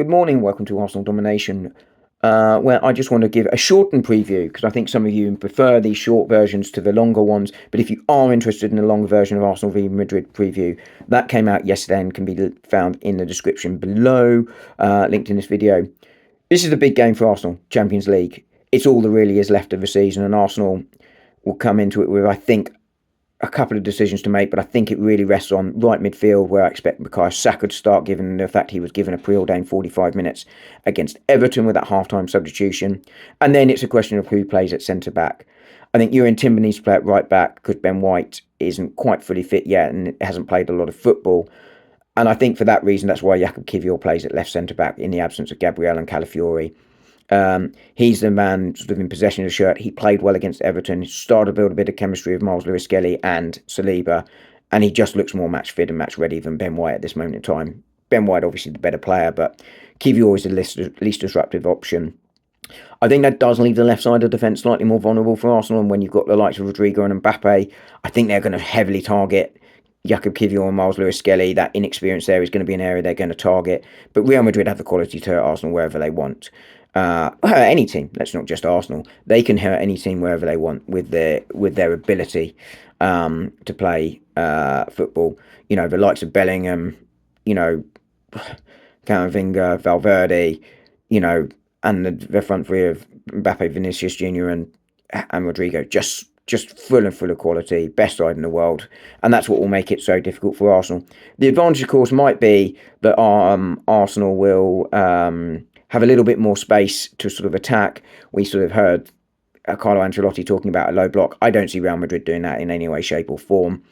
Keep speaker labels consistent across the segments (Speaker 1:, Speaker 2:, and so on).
Speaker 1: Good morning, welcome to Arsenal Domination, where I just want to give a shortened preview because I think some of you prefer these short versions to the longer ones. But if you are interested in the longer version of Arsenal v Madrid preview, that came out yesterday and can be found in the description below, linked in this video. This is the big game for Arsenal, Champions League. It's all there really is left of the season, and Arsenal will come into it with, I think, a couple of decisions to make, but I think it really rests on right midfield, where I expect Bukayo Saka to start, given the fact he was given a preordained 45 minutes against Everton with that half-time substitution. And then it's a question of who plays at centre-back. I think Timber needs to play at right-back because Ben White isn't quite fully fit yet and hasn't played a lot of football. And I think for that reason, that's why Jakub Kiwior plays at left centre-back in the absence of Gabriel and Calafiori. He's the man sort of in possession of the shirt. He played well against Everton. He started to build a bit of chemistry with Miles Lewis-Skelly and Saliba, and he just looks more match fit and match ready than Ben White at this moment in time. Ben White obviously the better player, but Kiwior is the least disruptive option. I think that does leave the left side of the defence slightly more vulnerable for Arsenal, and when you've got the likes of Rodrigo and Mbappe, I think they're going to heavily target Jakub Kiwior and Miles Lewis-Skelly. That inexperience there is going to be an area they're going to target, but Real Madrid have the quality to hurt Arsenal wherever they want. Any team, that's not just Arsenal. They can hurt any team wherever they want with their ability to play football. You know, the likes of Bellingham, you know, Camavinga, Valverde, you know, and the front three of Mbappe, Vinicius Jr. and Rodrigo, just full of quality, best side in the world, and that's what will make it so difficult for Arsenal. The advantage, of course, might be that Arsenal will have a little bit more space to sort of attack. We sort of heard Carlo Ancelotti talking about a low block. I don't see Real Madrid doing that in any way, shape or form.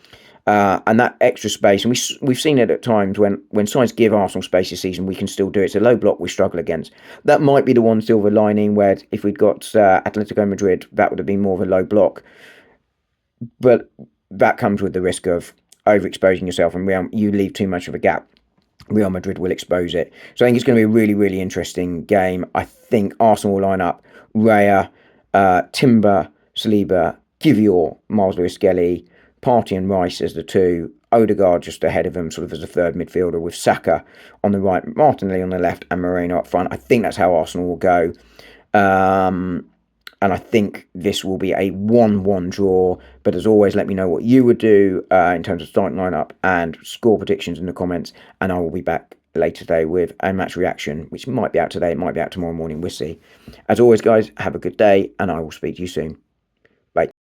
Speaker 1: And that extra space, and we've seen it at times when sides give Arsenal space this season, we can still do it. It's a low block we struggle against. That might be the one silver lining, where if we'd got Atletico Madrid, that would have been more of a low block. But that comes with the risk of overexposing yourself, and you leave too much of a gap. Real Madrid will expose it. So I think it's going to be a really, really interesting game. I think Arsenal will line up Raya, Timber, Saliba, Kiwior, Miles Lewis-Skelly, Partey and Rice as the two, Odegaard just ahead of them, sort of as a third midfielder, with Saka on the right, Martinelli on the left, and Moreno up front. I think that's how Arsenal will go. And I think this will be a 1-1 draw. But as always, let me know what you would do in terms of starting lineup and score predictions in the comments. And I will be back later today with a match reaction, which might be out today, it might be out tomorrow morning. We'll see. As always, guys, have a good day, and I will speak to you soon. Bye.